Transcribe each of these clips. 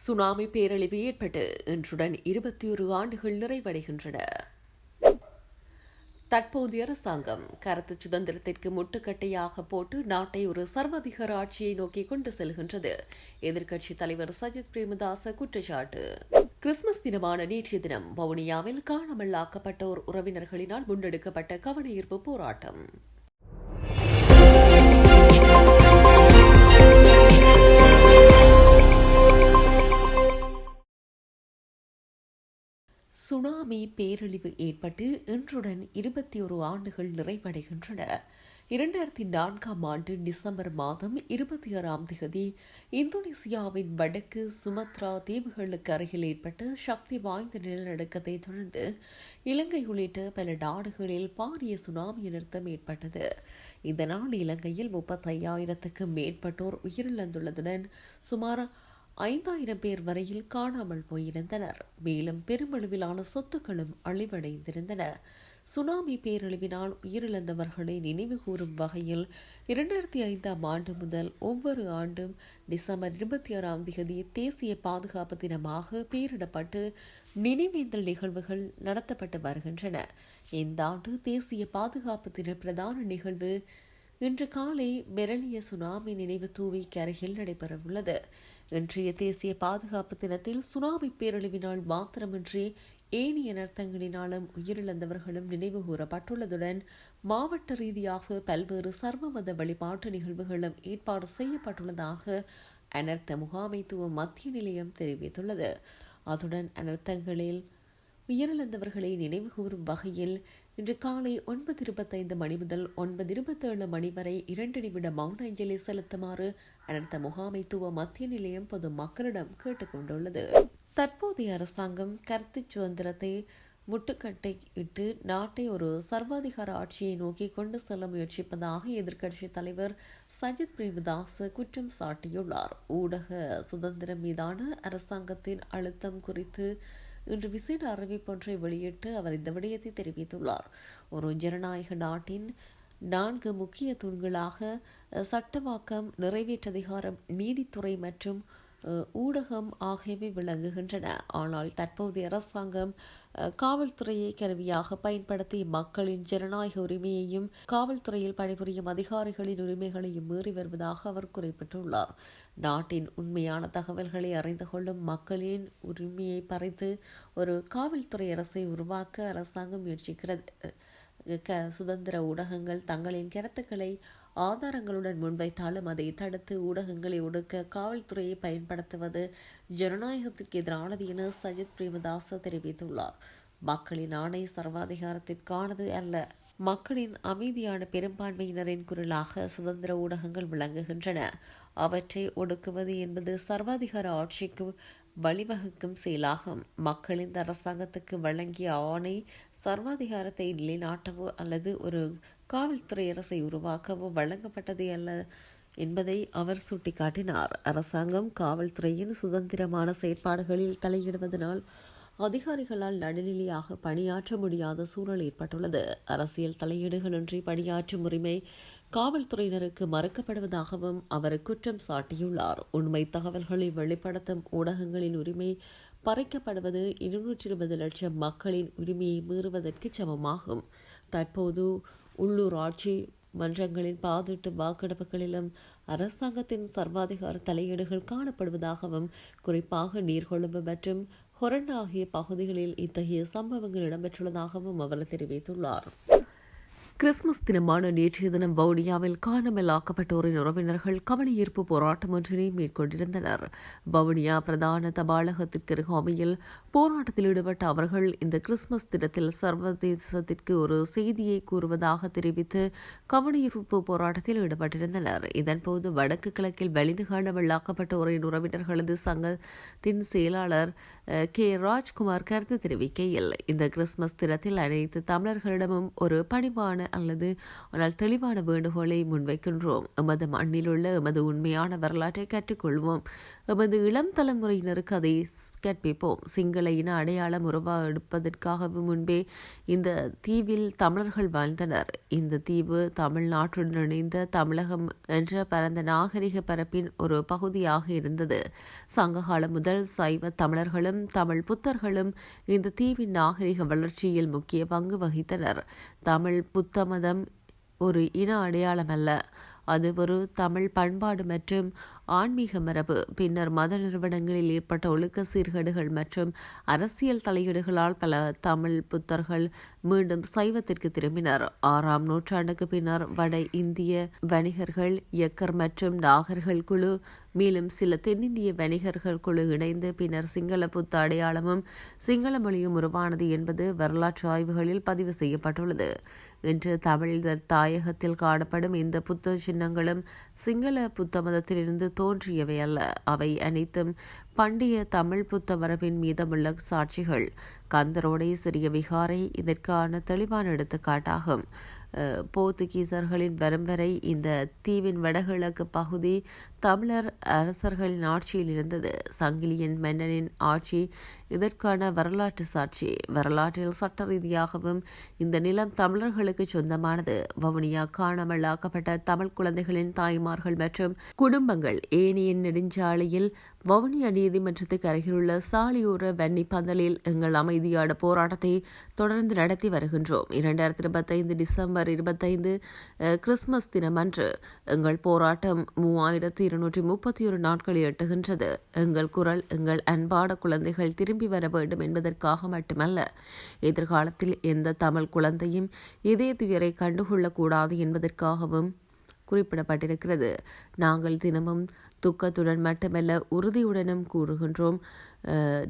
Tsunami பேரழிவு ஏற்பட்டு இன்றுடன் 21 ஆண்டுகள் நிறைவடைகின்றன. தற்போதைய அரசாங்கம் கருத்து சுதந்திரத்திற்கு முட்டுக்கட்டையாக போட்டு நாட்டை ஒரு சர்வாதிகார ஆட்சியை நோக்கி கொண்டு செல்கின்றது. எதிர்க்கட்சித் தலைவர் சஜித் பிரேமதாச குற்றச்சாட்டு. கிறிஸ்துமஸ் தினமான நேற்றைய தினம் வவுனியாவில் காணாமல் ஆக்கப்பட்டோர் உறவினர்களினால் முன்னெடுக்கப்பட்ட கவனஈர்ப்பு போராட்டம். சுனாமி பேரழிவு ஏற்பட்டு இன்றுடன் 21 ஆண்டுகள் நிறைவடைகின்றன. 2004ஆம் ஆண்டு டிசம்பர் மாதம் 26ஆம் தேதி இந்தோனேசியாவின் வடக்கு சுமத்ரா தீவுகளுக்கு அருகில் ஏற்பட்ட சக்தி வாய்ந்த நிலநடுக்கத்தை தொடர்ந்து இலங்கை உள்ளிட்ட பல நாடுகளில் பாரிய சுனாமி அனர்த்தம் ஏற்பட்டது. இதனால் இலங்கையில் 35,000க்கும் மேற்பட்டோர் உயிரிழந்துள்ளதுடன் சுமார் 5,000 பேர் வரையில் காணாமல் போயிருந்தனர். மேலும் பெருமளவிலான சொத்துக்களும் அழிவடைந்திருந்தன. சுனாமி பேரழிவினால் உயிரிழந்தவர்களை நினைவு கூறும் வகையில் 2005ஆம் ஆண்டு முதல் ஒவ்வொரு ஆண்டும் டிசம்பர் 26ஆம் தேதி தேசிய பாதுகாப்பு தினமாக பெயரிடப்பட்டு நினைவேந்தல் நிகழ்வுகள் நடத்தப்பட்டு வருகின்றன. இந்த ஆண்டு தேசிய பாதுகாப்பு தின பிரதான நிகழ்வு இன்று காலை பெரலிய சுனாமி நினைவு தூவிக்கு அருகில் நடைபெறவுள்ளது. இன்றைய தேசிய பாதுகாப்பு தினத்தில் சுனாமி பேரழிவினால் மாத்திரமின்றி ஏனைய அனர்த்தங்களினாலும் உயிரிழந்தவர்களும் நினைவு கூறப்பட்டுள்ளதுடன் மாவட்ட ரீதியாக பல்வேறு சர்வமத வழிபாட்டு நிகழ்வுகளும் ஏற்பாடு செய்யப்பட்டுள்ளதாக அனர்த்த முகாமைத்துவ மத்திய நிலையம் தெரிவித்துள்ளது. அத்துடன் அனர்த்தங்களில் உயிரிழந்தவர்களை நினைவு கூறும் வகையில் இன்று காலை 9:25 மணி முதல் 9:27 மணி வரை 2 நிமிட மௌன அஞ்சலி செலுத்துமாறு அனர்த்த முகாமைத்துவ மத்திய நிலையம் பொது மக்களிடம் கேட்டுக் கொண்டுள்ளது. தற்போதைய அரசாங்கம் கருத்து சுதந்திரத்தை முட்டுக்கட்டை இட்டு நாட்டை ஒரு சர்வாதிகார ஆட்சியை நோக்கி கொண்டு செல்ல முயற்சிப்பதாக எதிர்க்கட்சித் தலைவர் சஜித் பிரேமதாச குற்றம் சாட்டியுள்ளார். ஊடக சுதந்திரம் மீதான அரசாங்கத்தின் அழுத்தம் குறித்து இன்று விசேட அறிவிப்பொன்றை வெளியிட்டு அவர் இந்த விடயத்தை தெரிவித்துள்ளார். ஒரு ஜனநாயக நாட்டின் 4 முக்கிய தூண்களாக சட்டவாக்கம், நிறைவேற்றதிகாரம், நீதித்துறை மற்றும் ஊடகம் ஆகியவை விளங்குகின்றன. ஆனால் தற்போதைய அரசாங்கம் காவல்துறையை கருவியாக பயன்படுத்தி மக்களின் ஜனநாயக உரிமையையும் காவல்துறையில் பணிபுரியும் அதிகாரிகளின் உரிமைகளையும் மீறி வருவதாக அவர் குறிப்பிட்டுள்ளார். நாட்டின் உண்மையான தகவல்களை அறிந்து கொள்ளும் மக்களின் உரிமையை பறித்து ஒரு காவல்துறை அரசை உருவாக்க அரசாங்கம் முயற்சிக்கிறது. சுதந்திர ஊடகங்கள் தங்களின் கருத்துக்களை ஆதாரங்களுடன் முன்வைத்தாலும் அதை தடுத்து ஊடகங்களை ஒடுக்க காவல்துறையை பயன்படுத்துவது ஜனநாயகத்திற்கு எதிரானது என சஜித் பிரேமதாச தெரிவித்துள்ளார். மக்களின் ஆணை சர்வாதிகாரத்திற்கானது அல்ல. மக்களின் அமைதியான பெரும்பான்மையினரின் குரலாக சுதந்திர ஊடகங்கள் விளங்குகின்றன. அவற்றை ஒடுக்குவது என்பது சர்வாதிகார ஆட்சிக்கு வழிவகுக்கும் செயலாகும். மக்கள் இந்த அரசாங்கத்துக்கு வழங்கிய ஆணை சர்வாதிகாரத்தை நிலைநாட்டவோ அல்லது ஒரு காவல்துறை அரசை உருவாக்கவோ வழங்கப்பட்டதே அல்ல என்பதை அவர் சுட்டிக்காட்டினார். அரசாங்கம் காவல்துறையின் சுதந்திரமான செயற்பாடுகளில் தலையிடுவதனால் அதிகாரிகளால் நடுநிலையாக பணியாற்ற முடியாத சூழல் ஏற்பட்டுள்ளது. அரசியல் தலையீடுகளின்றி பணியாற்றும் உரிமை காவல்துறையினருக்கு மறுக்கப்படுவதாகவும் அவர் குற்றம் சாட்டியுள்ளார். உண்மை தகவல்களை வெளிப்படுத்தும் ஊடகங்களின் உரிமை பறிக்கப்படுவது 220 லட்சம் மக்களின் உரிமையை மீறுவதற்கு சமமாகும். தற்போது உள்ளூராட்சி மன்றங்களின் பாதீட்டு வாக்கெடுப்புகளிலும் அரசாங்கத்தின் சர்வாதிகார தலையீடுகள் காணப்படுவதாகவும் குறிப்பாக நீர்கொழும்பு மற்றும் ஹொரன் ஆகிய பகுதிகளில் இத்தகைய சம்பவங்கள் இடம்பெற்றுள்ளதாகவும் அவர் தெரிவித்துள்ளார். கிறிஸ்துமஸ் தினமான நேற்றைய தினம் வவுனியாவில் காணாமல் ஆக்கப்பட்டோரின் உறவினர்கள் கவனஈர்ப்பு போராட்டம் ஒன்றினை மேற்கொண்டிருந்தனர். வவுனியா பிரதான தபாலகத்திற்கு அருகாமையில் போராட்டத்தில் ஈடுபட்ட அவர்கள் இந்த கிறிஸ்துமஸ் தினத்தில் சர்வதேசத்திற்கு ஒரு செய்தியை கூறுவதாக தெரிவித்து கவனஈர்ப்பு போராட்டத்தில் ஈடுபட்டிருந்தனர். இதன்போது வடக்கு கிழக்கில் வலிந்து காணாமல் ஆக்கப்பட்டோரின் உறவினர்களது சங்கத்தின் செயலாளர் ராஜ்குமார் கருத்து தெரிவிக்கையில், இந்த கிறிஸ்துமஸ் தினத்தில் அனைத்து தமிழர்களிடமும் ஒரு பணிவான அல்லது ஆனால் தெளிவான வேண்டுகோளை முன்வைக்கின்றோம். எமது மண்ணில் உள்ள எமது உண்மையான வரலாற்றை கற்றுக்கொள்வோம். எமது இளம் தலைமுறையினருக்கு அதை கற்பிப்போம். சிங்கள இன அடையாளம் உருவெடுப்பதற்காக முன்பே இந்த தீவில் தமிழர்கள் வாழ்ந்தனர். இந்த தீவு தமிழ்நாட்டுடன் இணைந்த தமிழகம் என்ற பரந்த நாகரிக பரப்பின் ஒரு பகுதியாக இருந்தது. சங்ககாலம் முதல் சைவ தமிழர்களும் தமிழ் புத்தர்களும் இந்த தீவின் நாகரிக வளர்ச்சியில் முக்கிய பங்கு வகித்தனர். தமிழ் புத்த மதம் ஒரு இன அடையாளம் அல்ல, அது ஒரு தமிழ் பண்பாடு மற்றும் ஆன்மீக மரபு. பின்னர் மத நிறுவனங்களில் ஏற்பட்ட ஒழுக்க சீர்கேடுகள் மற்றும் அரசியல் தலையீடுகளால் பல தமிழ் புத்தர்கள் மீண்டும் சைவத்திற்கு திரும்பினர். 6ஆம் நூற்றாண்டுக்கு பின்னர் வட இந்திய வணிகர்கள் யக்கர் மற்றும் நாகர்கள் குழு மேலும் சில தென்னிந்திய வணிகர்கள் குழு இணைந்து பின்னர் சிங்கள புத்த அடையாளமும் சிங்கள மொழியும் உருவானது என்பது வரலாற்று ஆய்வுகளில் பதிவு செய்யப்பட்டுள்ளது. இன்று தமிழ் தாயகத்தில் காணப்படும் இந்த புத்த சின்னங்களும் சிங்கள புத்த மதத்திலிருந்து தோன்றியவை அல்ல. அவை அனைத்தும் பண்டைய தமிழ் புத்த மரபின் மீதமுள்ள சாட்சிகள். கந்தரோடை சிறிய விகாரை இதற்கான தெளிவான எடுத்துக்காட்டாகும். போர்த்துகீசர்களின் வரும் வரை இந்த தீவின் வடகிழக்கு பகுதி தமிழர் அரசர்களின் ஆட்சியில் இருந்தது. சங்கிலியன் மன்னனின் ஆட்சி இதற்கான வரலாற்று சாட்சி. வரலாற்றில் சட்ட ரீதியாகவும் இந்த நிலம் தமிழர்களுக்கு சொந்தமானது. வவுனியா காணாமல் ஆக்கப்பட்ட தமிழ் குழந்தைகளின் தாய்மார்கள் மற்றும் குடும்பங்கள் ஏனியன் நெடுஞ்சாலையில் வவுனியா நீதிமன்றத்துக்கு அருகிலுள்ள சாலியோர வன்னி பந்தலில் எங்கள் அமைதியான போராட்டத்தை தொடர்ந்து நடத்தி வருகின்றோம். 2025 டிசம்பர் 25 கிறிஸ்துமஸ் தினமன்று எங்கள் போராட்டம் 3231 நாட்களை எட்டுகின்றது. எங்கள் குரல் எங்கள் அன்பான குழந்தைகள் திரும்பி வர வேண்டும் என்பதற்காக மட்டுமல்ல, எதிர்காலத்தில் எந்த தமிழ் குழந்தையும் இதே துயரை கண்டுகொள்ளக்கூடாது என்பதற்காகவும் குறிப்பிடப்பட்டிருக்கிறது. நாங்கள் தினமும் துக்கத்துடன் மட்டுமல்ல உறுதியுடனும் கூறுகின்றோம்.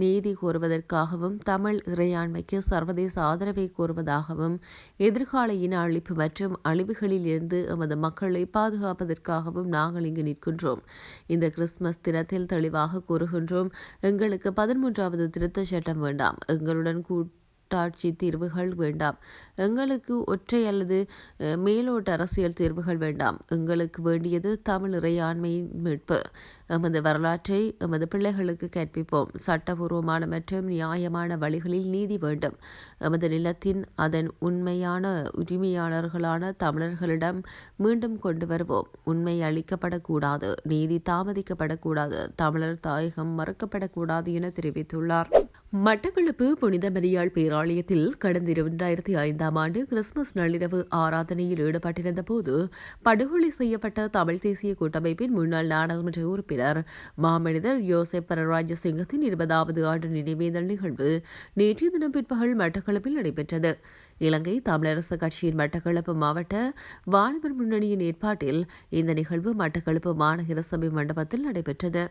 நீதி கோருவதற்காகவும் தமிழ் இறையாண்மைக்கு சர்வதேச ஆதரவை கோருவதாகவும் எதிர்கால இன அழிப்பு மற்றும் அழிவுகளில் இருந்து எமது மக்களை பாதுகாப்பதற்காகவும் நாங்கள் இங்கு நிற்கின்றோம். இந்த கிறிஸ்துமஸ் தினத்தில் தெளிவாக கூறுகின்றோம், எங்களுக்கு 13வது திருத்த சட்டம் வேண்டாம், எங்களுடன் கூட்டாட்சி தீர்வுகள் வேண்டாம், எங்களுக்கு ஒற்றை அல்லது மேலோட்ட அரசியல் தீர்வுகள் வேண்டாம். எங்களுக்கு வேண்டியது தமிழ் இறையாண்மையின் மீட்பு. எமது வரலாற்றை எமது பிள்ளைகளுக்கு கற்பிப்போம். சட்டபூர்வமான மற்றும் நியாயமான வழிகளில் நீதி வேண்டும். எமது நிலத்தின் அதன் உண்மையான உரிமையாளர்களான தமிழர்களிடம் மீண்டும் கொண்டு வருவோம். உண்மை அளிக்கப்படக்கூடாது, நீதி தாமதிக்கப்படக்கூடாது, தமிழர் தாயகம் மறுக்கப்படக்கூடாது என தெரிவித்துள்ளார். மட்டக்களப்பு புனித மரியாள் பேராலயத்தில் கடந்த 2005ஆம் ஆண்டு கிறிஸ்துமஸ் நள்ளிரவு ஆராதனையில் ஈடுபட்டிருந்த போது படுகொலை செய்யப்பட்ட தமிழ் தேசிய கூட்டமைப்பின் முன்னாள் நாடாளுமன்ற உறுப்பினர் மாமனிதர் யோசப் பரராஜசிங்கத்தின் 20வது ஆண்டு நினைவேந்தல் நிகழ்வு நேற்றைய தினம் பிற்பகல் மட்டக்களப்பில் நடைபெற்றது. இலங்கை தமிழரசு கட்சியின் மட்டக்களப்பு மாவட்ட வாலிபர் முன்னணியின் ஏற்பாட்டில் இந்த நிகழ்வு மட்டக்களப்பு மாநகர சபை மண்டபத்தில் நடைபெற்றது.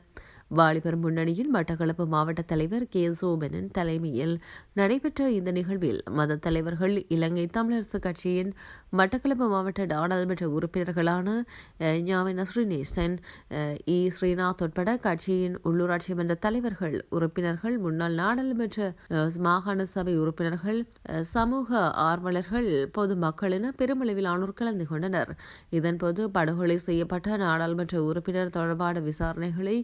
வாலிபர் முன்னணியின் மட்டக்களப்பு மாவட்ட தலைவர் கே. சோபனன் தலைமையில் நடைபெற்ற இந்த நிகழ்வில் மத தலைவர்கள், இலங்கை தமிழரசு கட்சியின் மட்டக்களப்பு மாவட்ட நாடாளுமன்ற உறுப்பினர்களான ஞாவின ஸ்ரீநேசன், இ. ஸ்ரீநாத் உட்பட கட்சியின் உள்ளூராட்சி மன்ற தலைவர்கள், உறுப்பினர்கள், முன்னாள் நாடாளுமன்ற மாகாண சபை உறுப்பினர்கள், சமூக ஆர்வலர்கள், பொதுமக்கள் என பெருமளவிலானோர் கலந்து கொண்டனர். இதன்போது படுகொலை செய்யப்பட்ட நாடாளுமன்ற உறுப்பினர் தொடர்பான விசாரணைகளை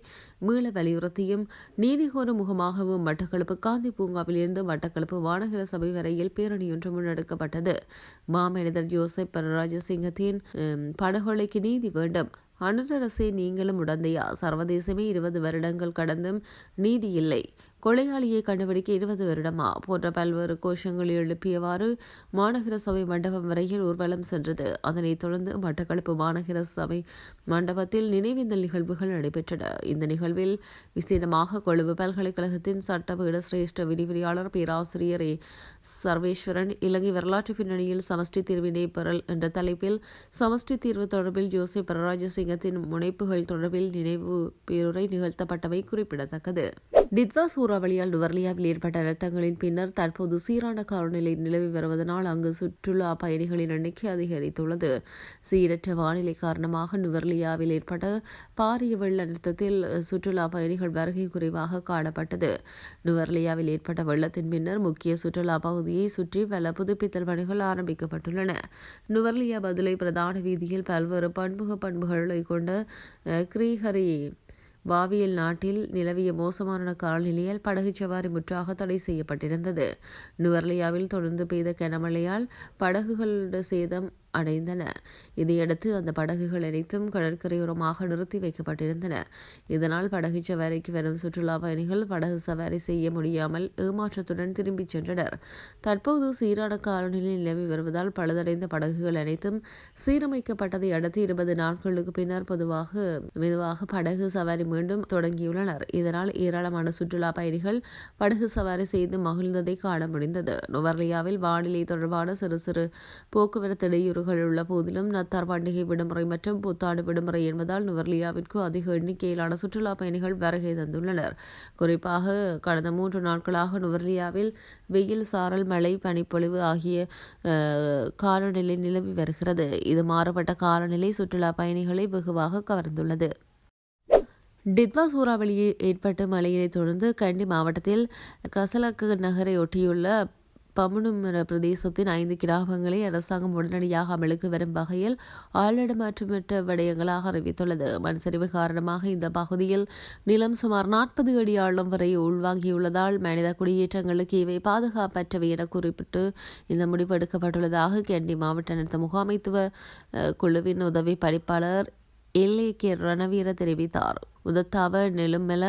மீள வலியுறுத்தியும் நீதி கோரும் முகமாகவும் மட்டக்களப்பு காந்தி பூங்காவில் இருந்து மட்டக்களப்பு மாநகர சபை வரையில் பேரணியொன்று முன்னெடுக்கப்பட்டது. மாமனிதர் யோசப் பரராஜசிங்கத்தின் படுகொலைக்கு நீதி வேண்டும், அனுரரசே நீங்களும் உடந்தையா, சர்வதேசமே 20 வருடங்கள் கடந்தும் நீதி இல்லை, கொலையாளியை கண்டுபிடிக்க 20 வருடமா போன்ற பல்வேறு கோஷங்களை எழுப்பியவாறு மாநகர சபை மண்டபம் வரையில் ஊர்வலம் சென்றது. அதனைத் தொடர்ந்து மட்டக்களப்பு மாநகர சபை மண்டபத்தில் நினைவேந்தல் நிகழ்வுகள் நடைபெற்றன. இந்த நிகழ்வில் விசேடமாக கொழும்பு பல்கலைக்கழகத்தின் சட்டபீட சிரேஷ்ட விரிவுரையாளர் பேராசிரியர் ஏ. சர்வேஸ்வரன், இலங்கை வரலாற்று பின்னணியில் சமஷ்டி தீர்வினை பெறல் என்ற தலைப்பில் சமஷ்டி தீர்வு தொடர்பில் யோசப் பரராஜசிங்கத்தின் முனைப்புகள் தொடர்பில் நினைவு பேருரை நிகழ்த்தப்பட்டமை குறிப்பிடத்தக்கது. டித்வா சூறாவளியால் நுவர்லியாவில் ஏற்பட்ட அனர்த்தங்களின் பின்னர் தற்போது சீரான காலநிலை நிலவி வருவதனால் அங்கு சுற்றுலா பயணிகளின் எண்ணிக்கை அதிகரித்துள்ளது. சீரற்ற வானிலை காரணமாக நுவர்லியாவில் ஏற்பட்ட பாரிய வெள்ள அனர்த்தத்தில் சுற்றுலா பயணிகள் வருகை குறைவாக காணப்பட்டது. நுவர்லியாவில் ஏற்பட்ட வெள்ளத்தின் பின்னர் முக்கிய சுற்றுலா பகுதியை சுற்றி பல புதுப்பித்தல் பணிகள் ஆரம்பிக்கப்பட்டுள்ளன. நுவர்லியா பதுளை பிரதான வீதியில் பல்வேறு பன்முகங்களை கொண்ட கிரீஹரி வாவியல் நாட்டில் நிலவிய மோசமான காலநிலையால் படகு சவாரி முற்றாக தடை செய்யப்பட்டிருந்தது. நுவர்லியாவில் தொடர்ந்து பெய்த கனமழையால் படகுகளோட சேதம் அடைந்தன. இதையடுத்து அந்த படகுகள் அனைத்தும் கடற்கரையோரமாக நிறுத்தி வைக்கப்பட்டிருந்தன. இதனால் படகு சவாரிக்கு வரும் சுற்றுலா பயணிகள் படகு சவாரி செய்ய முடியாமல் ஏமாற்றத்துடன் திரும்பிச் சென்றனர். தற்போது சீரான காலநிலை நிலவி வருவதால் பழுதடைந்த படகுகள் அனைத்தும் சீரமைக்கப்பட்டதை அடுத்து 20 நாட்களுக்கு பின்னர் மெதுவாக படகு சவாரி மீண்டும் தொடங்கியுள்ளனர். இதனால் ஏராளமான சுற்றுலா பயணிகள் படகு சவாரி செய்து மகிழ்ந்ததை காண முடிந்தது. நுவர்லியாவில் வானிலை தொடர்பான சிறு போக்குவரத்து இடையூறு உள்ள போதிலும் நத்தார் பண்டிகை விடுமுறை மற்றும் புத்தாண்டு விடுமுறை என்பதால் நுவர்லியாவிற்கு அதிக எண்ணிக்கையிலான சுற்றுலா பயணிகள் வருகை தந்துள்ளனர். குறிப்பாக கடந்த 3 நாட்களாக நுவர்லியாவில் வெயில், சாரல், மழை, பனிப்பொழிவு ஆகிய காலநிலை நிலவி வருகிறது. இது மாறுபட்ட காலநிலை சுற்றுலா பயணிகளை வெகுவாக கவர்ந்துள்ளது. டித்வா சூறாவளியில் ஏற்பட்ட மழையினை தொடர்ந்து கண்டி மாவட்டத்தில் கசலக்க நகரை ஒட்டியுள்ள பமுனுமர பிரதேசத்தின் 5 கிராமங்களை அரசாங்கம் உடனடியாக அமலுக்கு வரும் வகையில் ஆளிடமாற்றமற்ற விடயங்களாக அறிவித்துள்ளது. மண்சரிவு காரணமாக இந்த பகுதியில் நிலம் சுமார் 40 அடி ஆழம் வரை உள்வாங்கியுள்ளதால் மனித குடியேற்றங்களுக்கு இவை பாதுகாப்பற்றவை என குறிப்பிட்டு இந்த முடிவு எடுக்கப்பட்டுள்ளதாக கண்டி மாவட்ட அனர்த்த முகாமைத்துவ குழுவின் உதவி பணிப்பாளர் எல்ஏகே ரணவீர தெரிவித்தார். உதத்தாவ, நெலுமெல,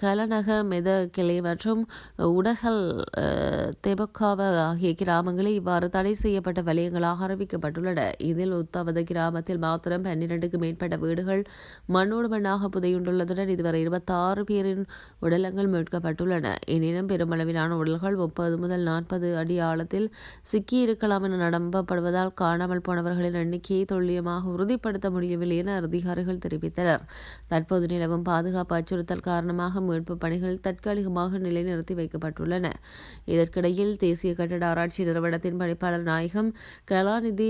கலநக, மெத கிளை மற்றும் உடகல் தெபக்காவ ஆகிய கிராமங்களில் இவ்வாறு தடை செய்யப்பட்ட வலயங்களாக அறிவிக்கப்பட்டுள்ளன. இதில் உத்தாவத கிராமத்தில் மாத்திரம் 12க்கு மேற்பட்ட வீடுகள் மண்ணோடு மண்ணாக புதையுண்டுள்ளதுடன் இதுவரை 26 பேரின் உடலங்கள் மீட்கப்பட்டுள்ளன. எனினும் பெருமளவிலான உடல்கள் 30 முதல் 40 அடி ஆழத்தில் சிக்கியிருக்கலாம் என நம்பப்படுவதால் காணாமல் போனவர்களின் எண்ணிக்கையை துல்லியமாக உறுதிப்படுத்த முடியவில்லை என அதிகாரிகள் தெரிவித்தனர். தற்போது நிலவும் பாதுகாப்பு அச்சுறுத்தல் காரணமாக மீட்பு பணிகள் தற்காலிகமாக நிலைநிறுத்தி வைக்கப்பட்டுள்ளன. இதற்கிடையில் தேசிய கட்டட ஆராய்ச்சி நிறுவனத்தின் பணிப்பாளர் நாயகம் கலாநிதி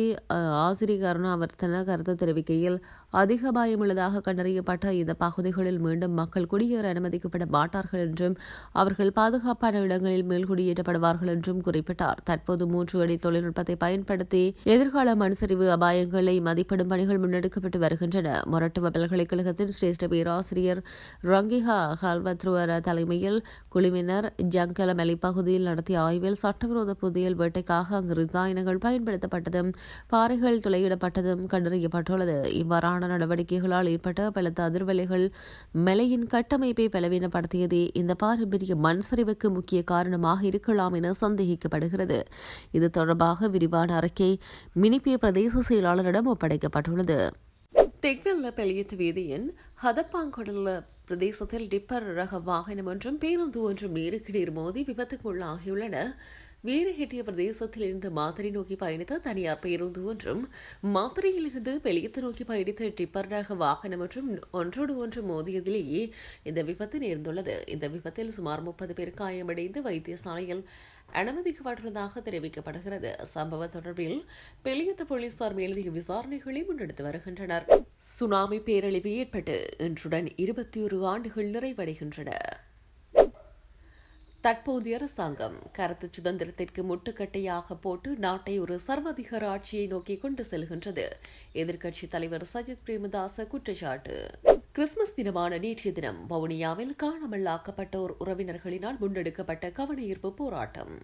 ஆசிரி கருணாவர்த்தன கருத்து தெரிவிக்கையில், அதிக அபாயமுள்ளதாக கண்டறியப்பட்ட இந்த பகுதிகளில் மீண்டும் மக்கள் குடியேற அனுமதிக்கப்பட மாட்டார்கள் என்றும் அவர்கள் பாதுகாப்பான இடங்களில் மேல்குடியேற்றப்படுவார்கள் என்றும் குறிப்பிட்டார். தற்போது 3 அடி தொழில்நுட்பத்தை பயன்படுத்தி எதிர்கால மண்சரிவு அபாயங்களை மதிப்பிடும் பணிகள் முன்னெடுக்கப்பட்டு வருகின்றன. மொரட்டுவ பல்கலைக்கழகத்தின் சிரேஷ்ட பேராசிரியர் ரங்கிஹா ஹல்வத்ருவர தலைமையில் குழுவினர் ஜங்கல மலைப்பகுதியில் நடத்திய ஆய்வில் சட்டவிரோத புதையல் வேட்டைக்காக அங்கு ரசாயனங்கள் பயன்படுத்தப்பட்டதும் பாறைகள் துளையிடப்பட்டதும் கண்டறியப்பட்டுள்ளது. இவ்வாறான நடவடிக்கைகளால் ஏற்பட்ட பலத்த அதிர்வலைகள் மலையின் கட்டமைப்பை பலவீனப்படுத்தியதே இந்த பாரம்பரிய மண் சரிவுக்கு முக்கிய காரணமாக இருக்கலாம் என சந்தேகிக்கப்படுகிறது. இது தொடர்பாக விரிவான அறிக்கை மினிப்பிய பிரதேச செயலாளரிடம் ஒப்படைக்கப்பட்டுள்ளது. தெற்கல்ல பெலியத் வீதியின் ஹதப்பாங்கொடல்ல பிரதேசத்தில் டிப்பர் ரக வாகனம் ஒன்றும் பேருந்து ஒன்றும் நேருக்கு நேர் மோதி விபத்துக்குள்ளாகியுள்ளன. வீரஹெட்டிய பிரதேசத்தில் இருந்து மாத்தறை நோக்கி பயணித்த தனியார் பேருந்து ஒன்றும் மாத்தறையிலிருந்து பெலியத்து நோக்கி பயணித்த டிப்பர் ரக வாகனம் ஒன்றும் ஒன்றோடு ஒன்று மோதியதிலேயே இந்த விபத்து நேர்ந்துள்ளது. இந்த விபத்தில் சுமார் 30 பேர் காயமடைந்து வைத்தியசாலையில் அனுமதிக்கப்பட்டுள்ளதாக தெரிவிக்கப்படுகிறது. சம்பவம் தொடர்பில் பெலியத்து போலீசார் மேலதிக விசாரணைகளை முன்னெடுத்து வருகின்றனர். சுனாமி பேரழிவு ஏற்பட்டு இன்றுடன் 21 ஆண்டுகள் நிறைவடைகின்றன. தற்போதைய அரசாங்கம் கருத்து சுதந்திரத்திற்கு முட்டுக்கட்டையாக போட்டு நாட்டை ஒரு சர்வாதிகார ஆட்சியை நோக்கி கொண்டு செல்கின்றது. எதிர்க்கட்சித் தலைவர் சஜித் பிரேமதாச குற்றச்சாட்டு. கிறிஸ்துமஸ் தினமான நேற்றைய தினம் வவுனியாவில் காணாமல் ஆக்கப்பட்டோர் உறவினர்களினால் முன்னெடுக்கப்பட்ட கவனஈர்ப்பு போராட்டம்.